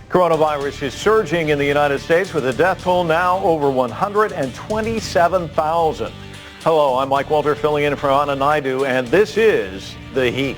Coronavirus is surging in the United States with the death toll now over 127,000. Hello, I'm Mike Walter filling in for Anna Naidu, and this is The Heat.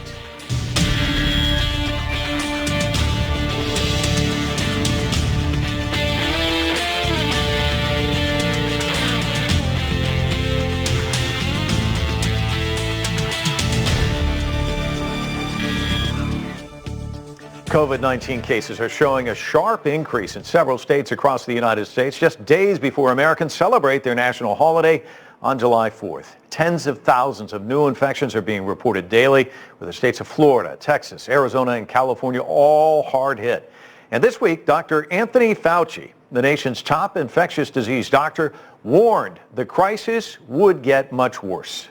COVID-19 cases are showing a sharp increase in several states across the United States just days before Americans celebrate their national holiday on July 4th. Tens of thousands of new infections are being reported daily, with the states of Florida, Texas, Arizona, and California all hard hit. And this week, Dr. Anthony Fauci, the nation's top infectious disease doctor, warned the crisis would get much worse.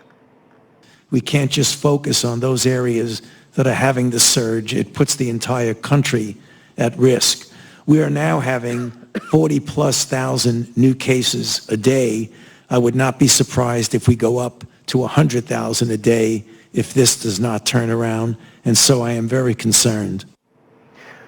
We can't just focus on those areas that are having the surge. It puts the entire country at risk. We are now having 40,000+ new cases a day. I would not be surprised if we go up to 100,000 a day if this does not turn around, and so I am very concerned.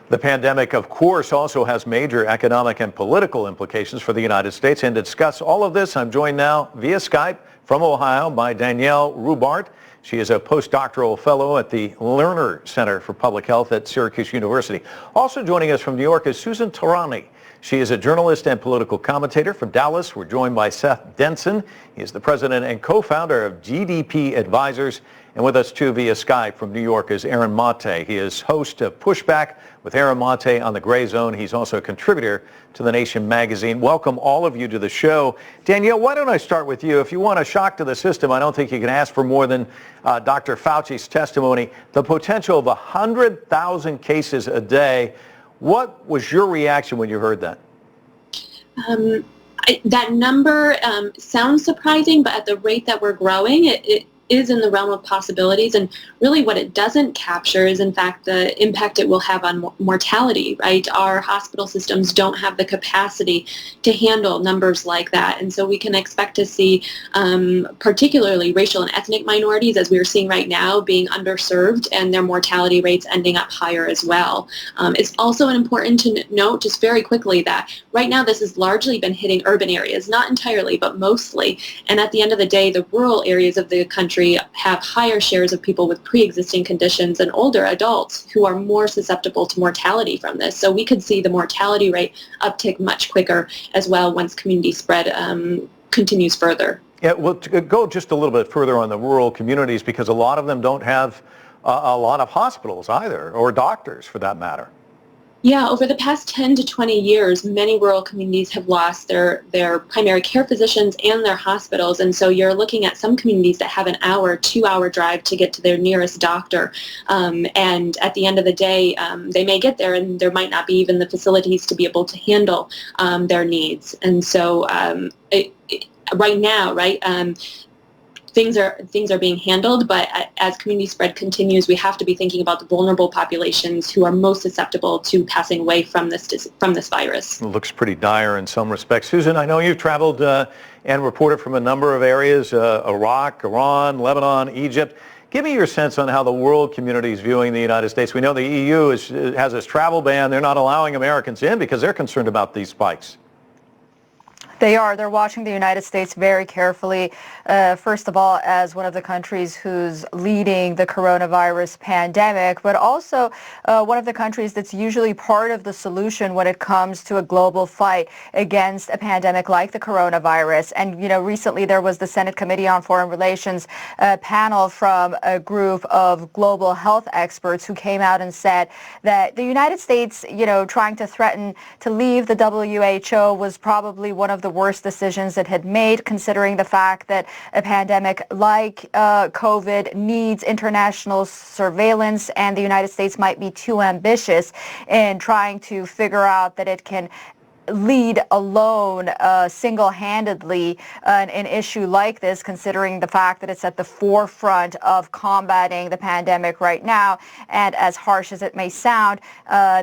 The pandemic, of course, also has major economic and political implications for the United States. And to discuss all of this, I'm joined now via Skype from Ohio by Danielle Rubart. She is a postdoctoral fellow at the Lerner Center for Public Health at Syracuse University. Also joining us from New York is Susan Tarani. She is a journalist and political commentator from Dallas. We're joined by Seth Denson. He is the president and co-founder of GDP Advisors. And with us, too, via Skype from New York is Aaron Mate. He is host of Pushback with Aaron Mate on the Gray Zone. He's also a contributor to The Nation magazine. Welcome, all of you, to the show. Danielle, why don't I start with you? If you want a shock to the system, I don't think you can ask for more than Dr. Fauci's testimony. The potential of 100,000 cases a day. What was your reaction when you heard that? That number sounds surprising, but at the rate that we're growing, it is in the realm of possibilities. And really what it doesn't capture is, in fact, the impact it will have on mortality, right? Our hospital systems don't have the capacity to handle numbers like that. And so we can expect to see particularly racial and ethnic minorities, as we are seeing right now, being underserved and their mortality rates ending up higher as well. It's also important to note, just very quickly, that right now this has largely been hitting urban areas, not entirely, but mostly. And at the end of the day, the rural areas of the country have higher shares of people with pre-existing conditions and older adults who are more susceptible to mortality from this. So we could see the mortality rate uptick much quicker as well once community spread continues further. Yeah, well, to go just a little bit further on the rural communities, because a lot of them don't have a lot of hospitals either, or doctors for that matter. Yeah, over the past 10 to 20 years, many rural communities have lost their primary care physicians and their hospitals. And so you're looking at some communities that have an hour, 2-hour drive to get to their nearest doctor. And at the end of the day, they may get there and there might not be even the facilities to be able to handle their needs. And so right now, things are being handled, but as community spread continues, we have to be thinking about the vulnerable populations who are most susceptible to passing away from this virus. It looks pretty dire in some respects. Susan, I know you've traveled and reported from a number of areas, Iraq, Iran, Lebanon, Egypt. Give me your sense on how the world community is viewing the United States. We know the EU has this travel ban. They're not allowing Americans in because they're concerned about these spikes. They are. They're watching the United States very carefully. First of all, as one of the countries who's leading the coronavirus pandemic, but also one of the countries that's usually part of the solution when it comes to a global fight against a pandemic like the coronavirus. And, recently there was the Senate Committee on Foreign Relations panel from a group of global health experts who came out and said that the United States, trying to threaten to leave the WHO was probably one of the worst decisions it had made, considering the fact that a pandemic like COVID needs international surveillance, and the United States might be too ambitious in trying to figure out that it can lead alone single-handedly an issue like this, considering the fact that it's at the forefront of combating the pandemic right now. And as harsh as it may sound,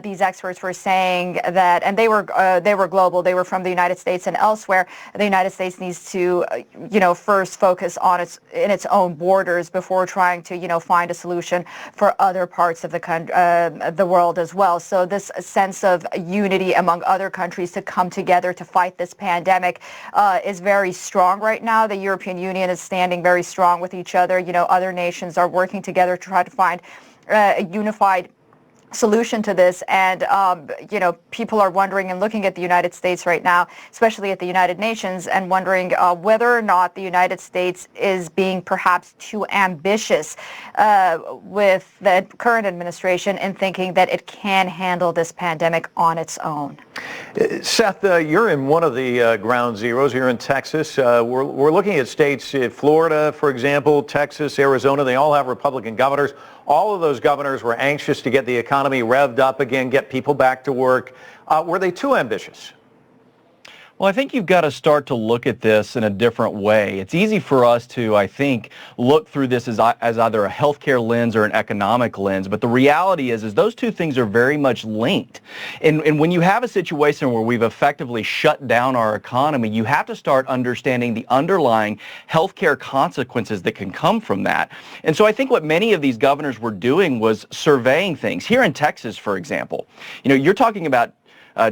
these experts were saying that, and they were global, they were from the United States and elsewhere. The United States needs to, first focus on its own borders before trying to, find a solution for other parts of the world as well. So this sense of unity among other countries to come together to fight this pandemic is very strong right now. The European Union is standing very strong with each other. Other nations are working together to try to find a unified solution to this. And, people are wondering and looking at the United States right now, especially at the United Nations, and wondering whether or not the United States is being perhaps too ambitious with the current administration in thinking that it can handle this pandemic on its own. Seth, you're in one of the ground zeros here in Texas. We're looking at states, Florida, for example, Texas, Arizona. They all have Republican governors. All of those governors were anxious to get the economy revved up again, get people back to work. Were they too ambitious? Well, I think you've got to start to look at this in a different way. It's easy for us to, I think, look through this as either a healthcare lens or an economic lens. But the reality is those two things are very much linked. And when you have a situation where we've effectively shut down our economy, you have to start understanding the underlying healthcare consequences that can come from that. And so I think what many of these governors were doing was surveying things. Here in Texas, for example, you're talking about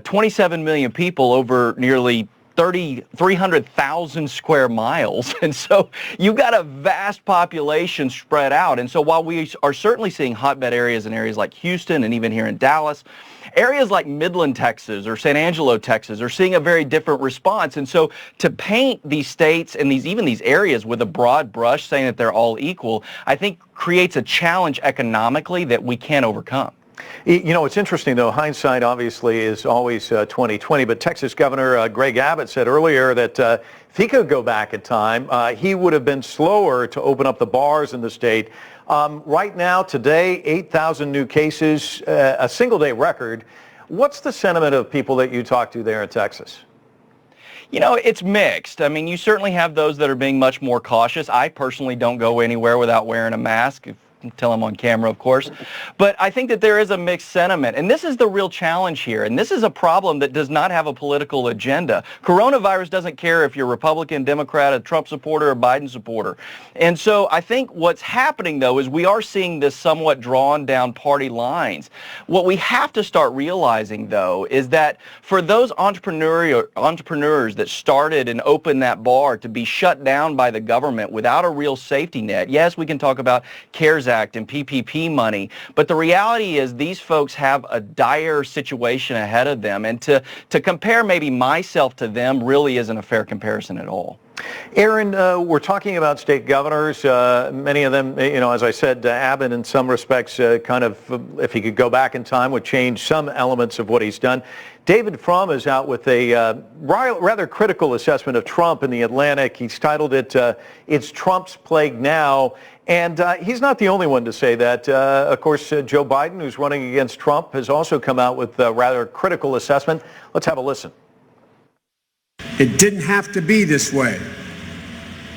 27 million people over nearly 300,000 square miles. And so you've got a vast population spread out. And so while we are certainly seeing hotbed areas in areas like Houston and even here in Dallas, areas like Midland, Texas or San Angelo, Texas are seeing a very different response. And so to paint these states and even these areas with a broad brush saying that they're all equal, I think creates a challenge economically that we can't overcome. It's interesting, though. Hindsight, obviously, is always 20/20. But Texas Governor Greg Abbott said earlier that if he could go back in time, he would have been slower to open up the bars in the state. Right now, today, 8,000 new cases, a single-day record. What's the sentiment of people that you talk to there in Texas? It's mixed. I mean, you certainly have those that are being much more cautious. I personally don't go anywhere without wearing a mask. Until I'm on camera, of course. But I think that there is a mixed sentiment. And this is the real challenge here. And this is a problem that does not have a political agenda. Coronavirus doesn't care if you're Republican, Democrat, a Trump supporter, or Biden supporter. And so I think what's happening, though, is we are seeing this somewhat drawn down party lines. What we have to start realizing, though, is that for those entrepreneurs that started and opened that bar to be shut down by the government without a real safety net, yes, we can talk about CARES Act and PPP money, but the reality is these folks have a dire situation ahead of them, and to compare maybe myself to them really isn't a fair comparison at all. Aaron, we're talking about state governors. Many of them, as I said, Abbott in some respects kind of, if he could go back in time, would change some elements of what he's done. David Frum is out with a rather critical assessment of Trump in The Atlantic. He's titled it, "It's Trump's Plague Now." And he's not the only one to say that. Of course, Joe Biden, who's running against Trump, has also come out with a rather critical assessment. Let's have a listen. It didn't have to be this way.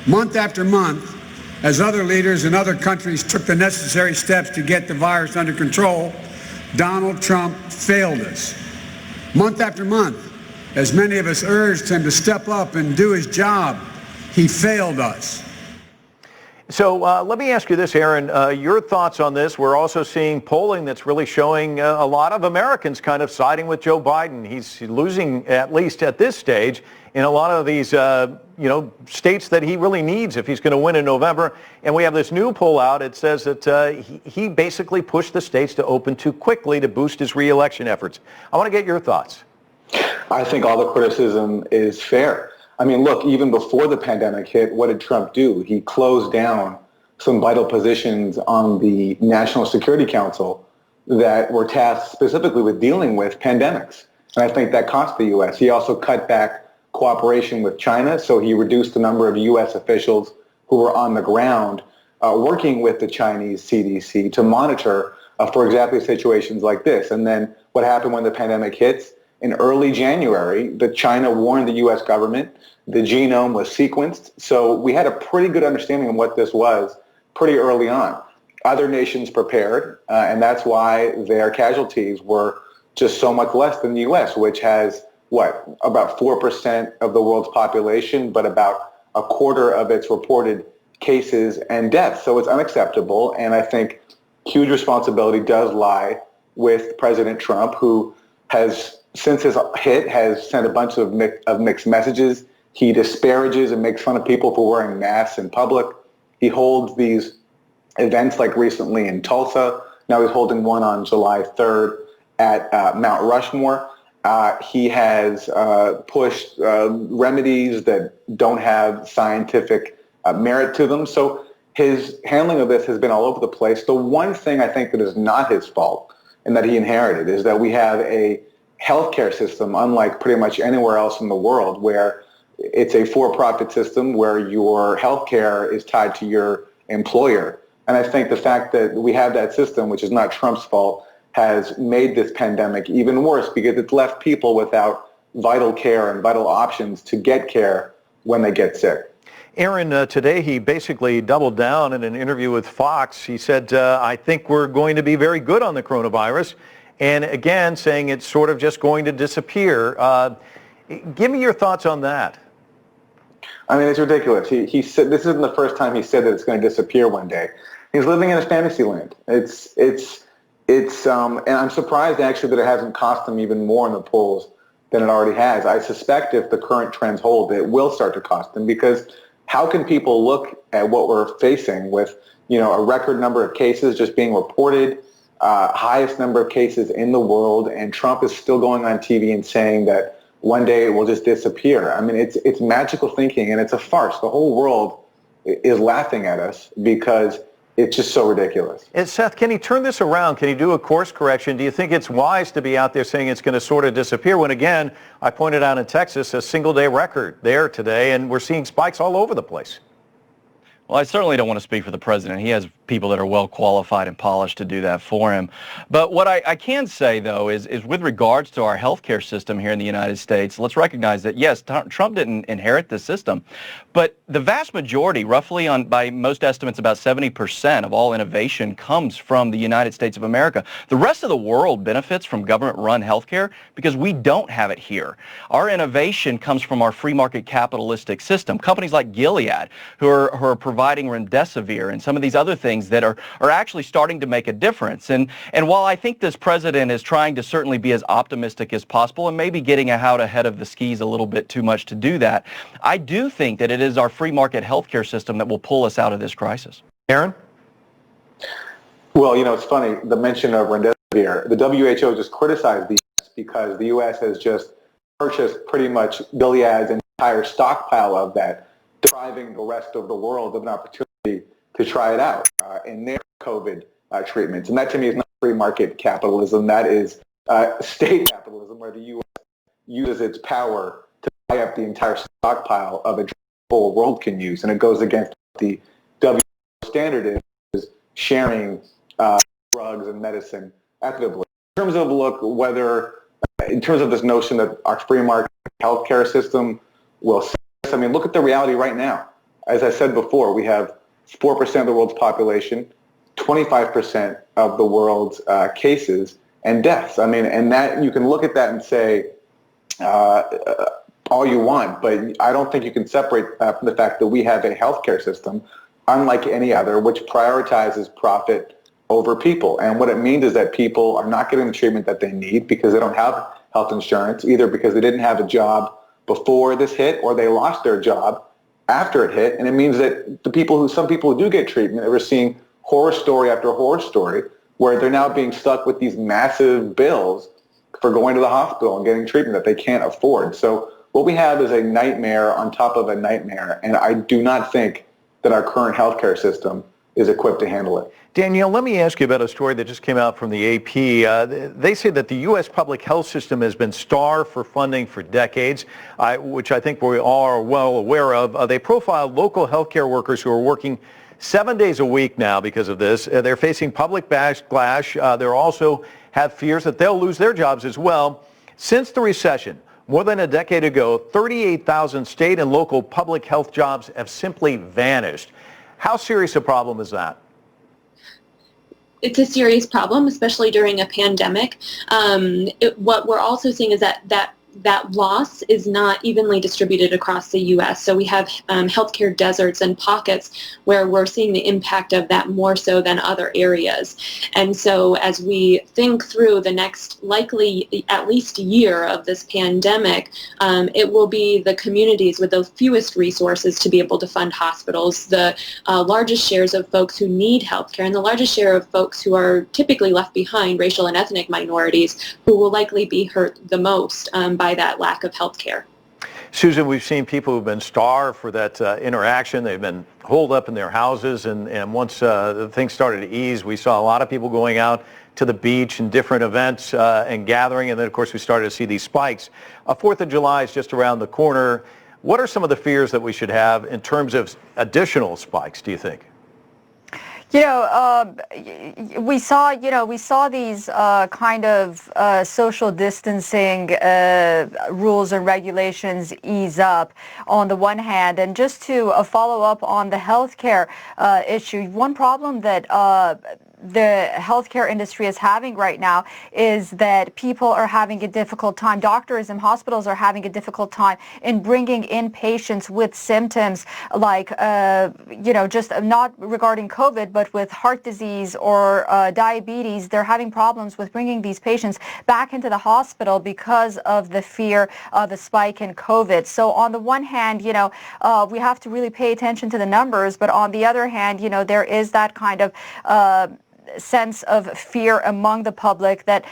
Month after month, as other leaders in other countries took the necessary steps to get the virus under control, Donald Trump failed us. Month after month, as many of us urged him to step up and do his job, he failed us. So let me ask you this, Aaron, your thoughts on this. We're also seeing polling that's really showing a lot of Americans kind of siding with Joe Biden. He's losing, at least at this stage, in a lot of these, states that he really needs if he's going to win in November. And we have this new poll out. It says that he basically pushed the states to open too quickly to boost his re-election efforts. I want to get your thoughts. I think all the criticism is fair. I mean, look, even before the pandemic hit, what did Trump do? He closed down some vital positions on the National Security Council that were tasked specifically with dealing with pandemics. And I think that cost the U.S. He also cut back cooperation with China, so he reduced the number of U.S. officials who were on the ground working with the Chinese CDC to monitor, for exactly situations like this. And then what happened when the pandemic hits? in early January that China warned the U.S. government. The genome was sequenced. So we had a pretty good understanding of what this was pretty early on. Other nations prepared, and that's why their casualties were just so much less than the U.S., which has, about 4% of the world's population, but about a quarter of its reported cases and deaths. So it's unacceptable, and I think huge responsibility does lie with President Trump, who has, since his hit, has sent a bunch of mixed messages. He disparages and makes fun of people for wearing masks in public. He holds these events like recently in Tulsa. Now he's holding one on July 3rd at Mount Rushmore. He has pushed remedies that don't have scientific merit to them. So his handling of this has been all over the place. The one thing I think that is not his fault and that he inherited is that we have a healthcare system, unlike pretty much anywhere else in the world, where it's a for-profit system where your healthcare is tied to your employer. And I think the fact that we have that system, which is not Trump's fault, has made this pandemic even worse because it's left people without vital care and vital options to get care when they get sick. Aaron, today he basically doubled down in an interview with Fox. He said, I think we're going to be very good on the coronavirus. And again, saying it's sort of just going to disappear. Give me your thoughts on that. I mean, it's ridiculous. He said this isn't the first time he said that it's going to disappear one day. He's living in a fantasy land. And I'm surprised actually that it hasn't cost him even more in the polls than it already has. I suspect if the current trends hold, it will start to cost him, because how can people look at what we're facing with, a record number of cases just being reported, highest number of cases in the world, and Trump is still going on TV and saying that one day it will just disappear. I mean, it's magical thinking, and it's a farce. The whole world is laughing at us because it's just so ridiculous. And Seth, can he turn this around? Can he do a course correction? Do you think it's wise to be out there saying it's going to sort of disappear when, again, I pointed out in Texas, a single-day record there today, and we're seeing spikes all over the place? Well, I certainly don't want to speak for the president. He has people that are well qualified and polished to do that for him. But what I can say, though, is with regards to our healthcare system here in the United States, let's recognize that, yes, Trump didn't inherit this system, but the vast majority, roughly by most estimates, about 70% of all innovation comes from the United States of America. The rest of the world benefits from government-run healthcare because we don't have it here. Our innovation comes from our free market capitalistic system. Companies like Gilead, who are providing remdesivir and some of these other things that are actually starting to make a difference. And while I think this president is trying to certainly be as optimistic as possible and maybe getting out ahead of the skis a little bit too much to do that, I do think that it is our free market healthcare system that will pull us out of this crisis. Aaron? Well, it's funny, the mention of remdesivir. The WHO just criticized the U.S. because the U.S. has just purchased pretty much Gilead's entire stockpile of that, depriving the rest of the world of an opportunity to try it out in their COVID treatments. And that, to me, is not free market capitalism. That is state capitalism, where the U.S. uses its power to buy up the entire stockpile of a drug the whole world can use. And it goes against the WHO standard is sharing drugs and medicine equitably. In terms of this notion that our free market healthcare system will, I mean, look at the reality right now. As I said before, we have 4% of the world's population, 25% of the world's cases and deaths. I mean, and that you can look at that and say all you want, but I don't think you can separate that from the fact that we have a healthcare system, unlike any other, which prioritizes profit over people. And what it means is that people are not getting the treatment that they need because they don't have health insurance, either because they didn't have a job before this hit or they lost their job after it hit. And it means that some people who do get treatment, we're seeing horror story after horror story where they're now being stuck with these massive bills for going to the hospital and getting treatment that they can't afford. So what we have is a nightmare on top of a nightmare, and I do not think that our current healthcare system is equipped to handle it. Danielle, let me ask you about a story that just came out from the AP. They say that the U.S. public health system has been starved for funding for decades, which I think we all are well aware of. They profiled local healthcare workers who are working 7 days a week now because of this. They're facing public backlash. They also have fears that they'll lose their jobs as well. Since the recession, more than a decade ago, 38,000 state and local public health jobs have simply vanished. How serious a problem is that? It's a serious problem, especially during a pandemic. What we're also seeing is that loss is not evenly distributed across the U.S. So we have healthcare deserts and pockets where we're seeing the impact of that more so than other areas. And so as we think through the next likely at least year of this pandemic, it will be the communities with the fewest resources to be able to fund hospitals, the largest shares of folks who need healthcare, and the largest share of folks who are typically left behind, racial and ethnic minorities, who will likely be hurt the most by that lack of health care. Susan, we've seen people who've been starved for that interaction. They've been holed up in their houses, and once things started to ease, we saw a lot of people going out to the beach and different events and gathering, and then of course we started to see these spikes. 4th of July is just around the corner. What are some of the fears that we should have in terms of additional spikes, do you think? You know, we saw these kind of social distancing rules and regulations ease up on the one hand, and just to follow up on the healthcare issue, one problem that the healthcare industry is having right now is that people are having a difficult time. Doctors and hospitals are having a difficult time in bringing in patients with symptoms like, just not regarding COVID, but with heart disease or diabetes. They're having problems with bringing these patients back into the hospital because of the fear of the spike in COVID. So on the one hand, we have to really pay attention to the numbers, but on the other hand, there is that kind of sense of fear among the public that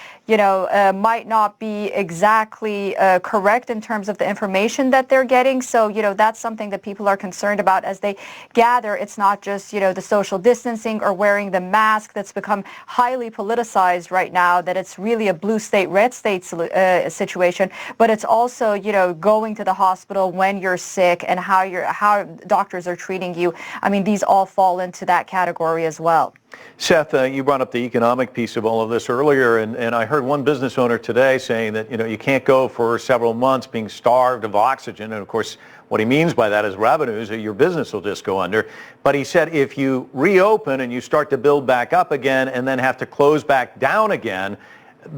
might not be exactly correct in terms of the information that they're getting. So that's something that people are concerned about as they gather. It's not just the social distancing or wearing the mask that's become highly politicized right now, that it's really a blue state red state situation, but it's also going to the hospital when you're sick and how doctors are treating you. I mean, these all fall into that category as well. Seth, you brought up the economic piece of all of this earlier, and I heard one business owner today saying that you can't go for several months being starved of oxygen, and of course what he means by that is revenues, your business will just go under. But he said if you reopen and you start to build back up again and then have to close back down again,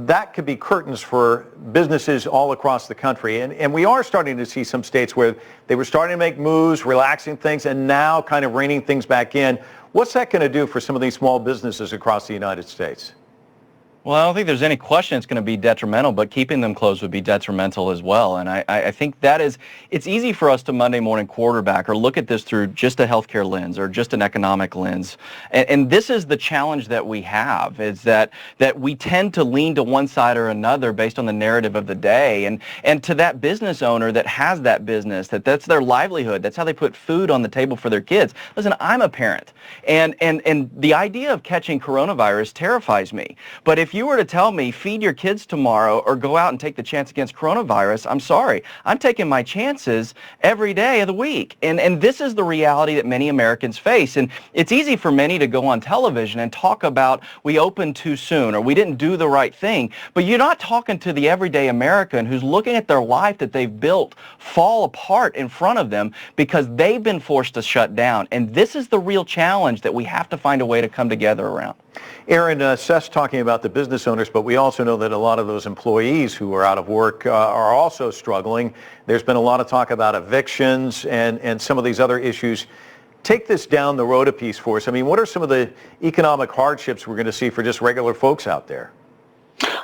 that could be curtains for businesses all across the country. And we are starting to see some states where they were starting to make moves, relaxing things, and now kind of reining things back in. What's that going to do for some of these small businesses across the United States? Well, I don't think there's any question it's going to be detrimental, but keeping them closed would be detrimental as well. And I think it's easy for us to Monday morning quarterback or look at this through just a healthcare lens or just an economic lens. And this is the challenge that we have, is that we tend to lean to one side or another based on the narrative of the day. And to that business owner that has that business, that's their livelihood, that's how they put food on the table for their kids. Listen, I'm a parent, and the idea of catching coronavirus terrifies me. But if you were to tell me, feed your kids tomorrow or go out and take the chance against coronavirus, I'm sorry. I'm taking my chances every day of the week. And this is the reality that many Americans face. And it's easy for many to go on television and talk about we opened too soon or we didn't do the right thing. But you're not talking to the everyday American who's looking at their life that they've built fall apart in front of them because they've been forced to shut down. And this is the real challenge that we have to find a way to come together around. Aaron, Seth's talking about the business owners, but we also know that a lot of those employees who are out of work are also struggling. There's been a lot of talk about evictions and some of these other issues. Take this down the road a piece for us. I mean, what are some of the economic hardships we're going to see for just regular folks out there?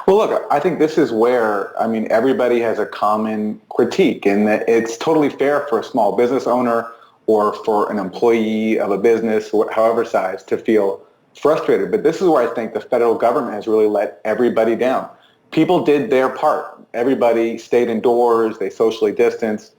Well, look, I think this is where, everybody has a common critique in that it's totally fair for a small business owner or for an employee of a business, however size, to feel frustrated. But this is where I think the federal government has really let everybody down. People did their part. Everybody stayed indoors. They socially distanced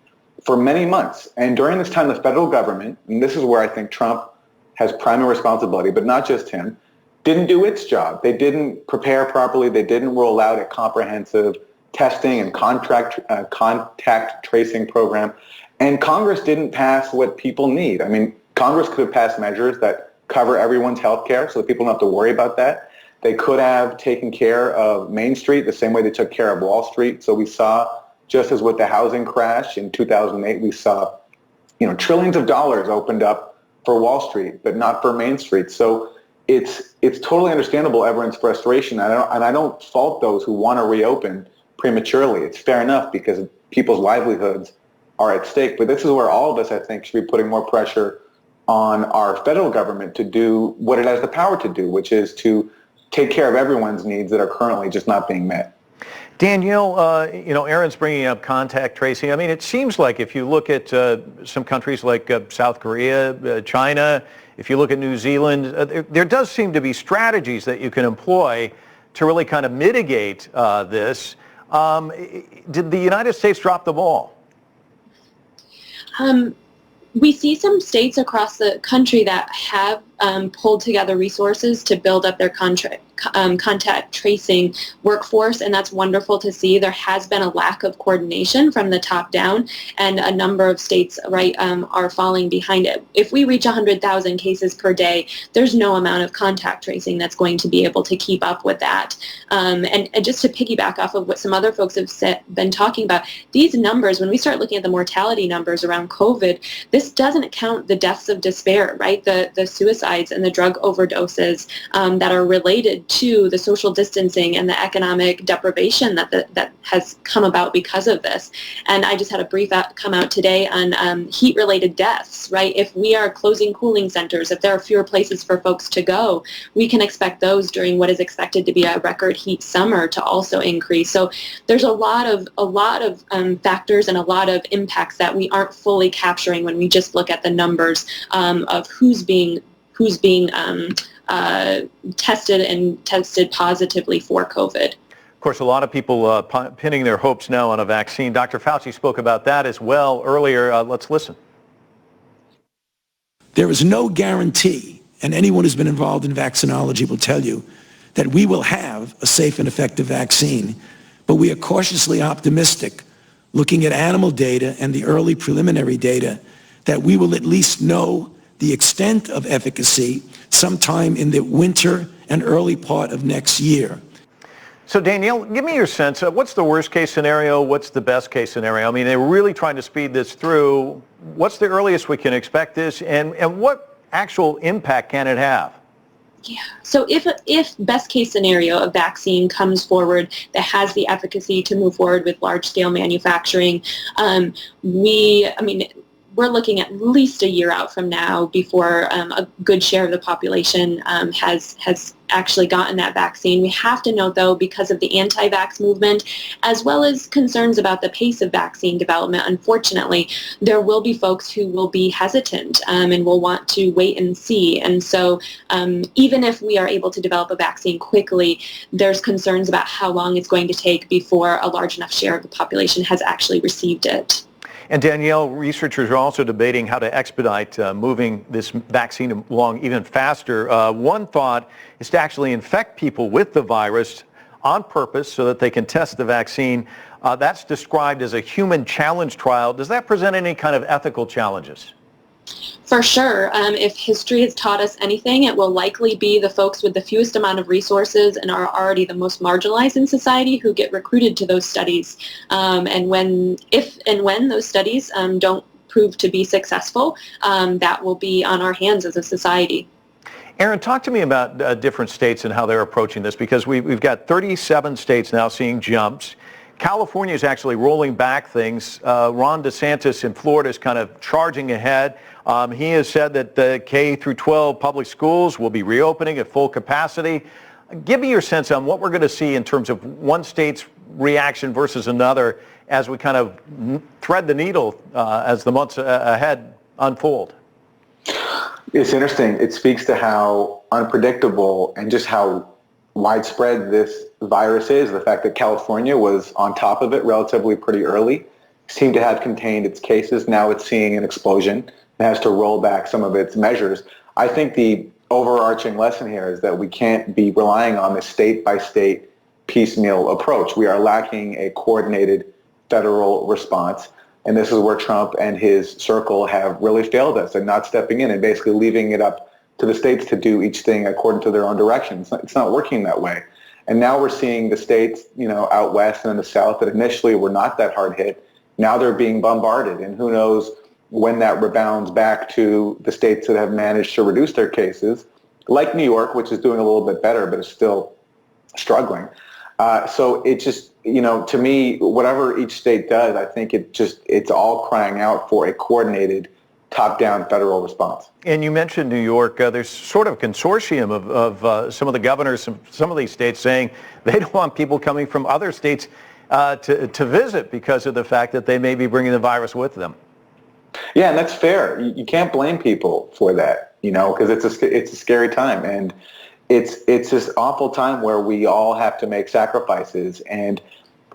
for many months. And during this time, the federal government, and this is where I think Trump has primary responsibility, but not just him, didn't do its job. They didn't prepare properly. They didn't roll out a comprehensive testing and contact tracing program. And Congress didn't pass what people need. Congress could have passed measures that cover everyone's health care so that people don't have to worry about that. They could have taken care of Main Street the same way they took care of Wall Street. So we saw, just as with the housing crash in 2008, we saw, trillions of dollars opened up for Wall Street, but not for Main Street. So it's totally understandable everyone's frustration, and I don't fault those who want to reopen prematurely. It's fair enough because people's livelihoods are at stake. But this is where all of us, I think, should be putting more pressure on our federal government to do what it has the power to do, which is to take care of everyone's needs that are currently just not being met. Danielle, Aaron's bringing up contact tracing. I mean, it seems like if you look at some countries like South Korea, China, if you look at New Zealand, there does seem to be strategies that you can employ to really kind of mitigate this. Did the United States drop the ball? We see some states across the country that have pulled together resources to build up their contact tracing workforce, and that's wonderful to see. There has been a lack of coordination from the top down, and a number of states are falling behind it. If we reach 100,000 cases per day, there's no amount of contact tracing that's going to be able to keep up with that. And just to piggyback off of what some other folks have been talking about, these numbers, when we start looking at the mortality numbers around COVID, this doesn't count the deaths of despair, right? The suicides and the drug overdoses that are related to the social distancing and the economic deprivation that has come about because of this. And I just had a brief come out today on heat-related deaths, right? If we are closing cooling centers, if there are fewer places for folks to go, we can expect those during what is expected to be a record heat summer to also increase. So there's a lot of factors and a lot of impacts that we aren't fully capturing when we just look at the numbers of who's being tested and tested positively for COVID. Of course, a lot of people pinning their hopes now on a vaccine. Dr. Fauci spoke about that as well earlier. Let's listen. There is no guarantee, and anyone who's been involved in vaccinology will tell you, that we will have a safe and effective vaccine. But we are cautiously optimistic, looking at animal data and the early preliminary data, that we will at least know the extent of efficacy sometime in the winter and early part of next year. So Danielle, give me your sense. What's the worst case scenario? What's the best case scenario? I mean, they're really trying to speed this through. What's the earliest we can expect this, and what actual impact can it have? Yeah. So if best case scenario, a vaccine comes forward that has the efficacy to move forward with large scale manufacturing, we're looking at least a year out from now before a good share of the population has actually gotten that vaccine. We have to note, though, because of the anti-vax movement, as well as concerns about the pace of vaccine development, unfortunately, there will be folks who will be hesitant and will want to wait and see. And so even if we are able to develop a vaccine quickly, there's concerns about how long it's going to take before a large enough share of the population has actually received it. And Danielle, researchers are also debating how to expedite moving this vaccine along even faster. One thought is to actually infect people with the virus on purpose so that they can test the vaccine. That's described as a human challenge trial. Does that present any kind of ethical challenges? For sure. If history has taught us anything, it will likely be the folks with the fewest amount of resources and are already the most marginalized in society who get recruited to those studies. And when those studies don't prove to be successful, that will be on our hands as a society. Aaron, talk to me about different states and how they're approaching this, because we've got 37 states now seeing jumps. California is actually rolling back things. Ron DeSantis in Florida is kind of charging ahead. He has said that the K through 12 public schools will be reopening at full capacity. Give me your sense on what we're going to see in terms of one state's reaction versus another as we kind of thread the needle as the months ahead unfold. It's interesting. It speaks to how unpredictable and just how widespread this virus is. The fact that California was on top of it relatively pretty early, seemed to have contained its cases. Now it's seeing an explosion and has to roll back some of its measures. I think the overarching lesson here is that we can't be relying on this state-by-state piecemeal approach. We are lacking a coordinated federal response. And this is where Trump and his circle have really failed us and not stepping in and basically leaving it up to the states to do each thing according to their own direction. It's not working that way. And now we're seeing the states, out west and in the south that initially were not that hard hit. Now they're being bombarded, and who knows when that rebounds back to the states that have managed to reduce their cases, like New York, which is doing a little bit better, but is still struggling. So it just, to me, whatever each state does, I think it's all crying out for a coordinated top-down federal response. And you mentioned New York. There's sort of a consortium of some of the governors from some of these states saying they don't want people coming from other states to visit because of the fact that they may be bringing the virus with them. Yeah, and that's fair. You can't blame people for that, because it's a scary time. And it's this awful time where we all have to make sacrifices. And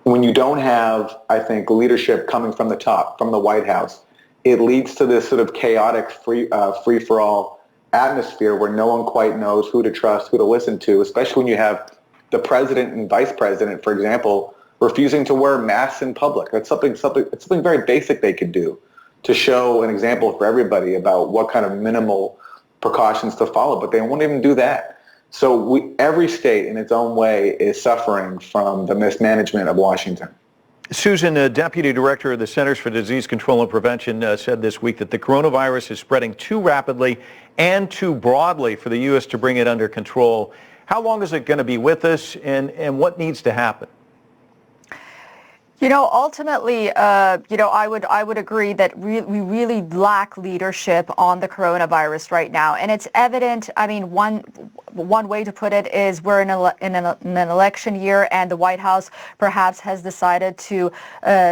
when you don't have, I think, leadership coming from the top, from the White House, it leads to this sort of chaotic free-for-all atmosphere where no one quite knows who to trust, who to listen to, especially when you have the president and vice president, for example, refusing to wear masks in public. That's something very basic they could do to show an example for everybody about what kind of minimal precautions to follow, but they won't even do that. So every state in its own way is suffering from the mismanagement of Washington. Susan, Deputy Director of the Centers for Disease Control and Prevention, said this week that the coronavirus is spreading too rapidly and too broadly for the U.S. to bring it under control. How long is it going to be with us, and what needs to happen? Ultimately, I would agree that we really lack leadership on the coronavirus right now, and it's evident. I mean, one way to put it is we're in an election year, and the White House perhaps has decided to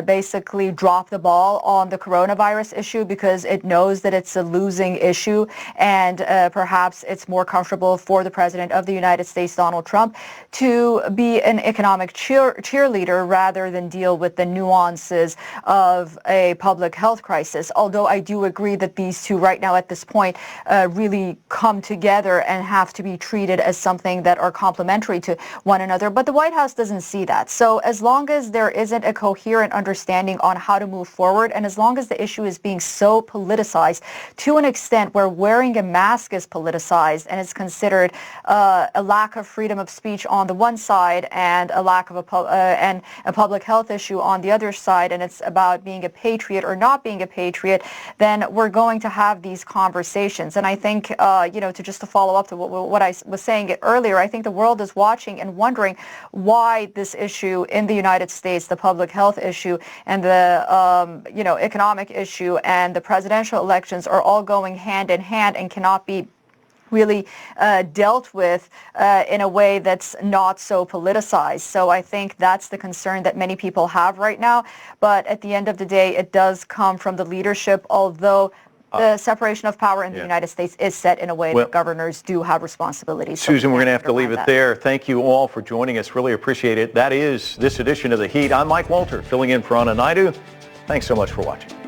basically drop the ball on the coronavirus issue because it knows that it's a losing issue, and perhaps it's more comfortable for the President of the United States, Donald Trump, to be an economic cheerleader rather than deal with the nuances of a public health crisis. Although I do agree that these two right now at this point really come together and have to be treated as something that are complementary to one another. But the White House doesn't see that. So as long as there isn't a coherent understanding on how to move forward, and as long as the issue is being so politicized to an extent where wearing a mask is politicized and is considered a lack of freedom of speech on the one side and a lack of a public health issue on the other side, and it's about being a patriot or not being a patriot, then we're going to have these conversations. And I think, to follow up to what I was saying earlier, I think the world is watching and wondering why this issue in the United States, the public health issue and the, economic issue and the presidential elections are all going hand in hand and cannot be really dealt with in a way that's not so politicized. So I think that's the concern that many people have right now. But at the end of the day, it does come from the leadership, although the separation of power in the United States is set in a way that governors do have responsibilities. Susan, we're going to have to leave it there. Thank you all for joining us. Really appreciate it. That is this edition of The Heat. I'm Mike Walter, filling in for Anna Naidu. Thanks so much for watching.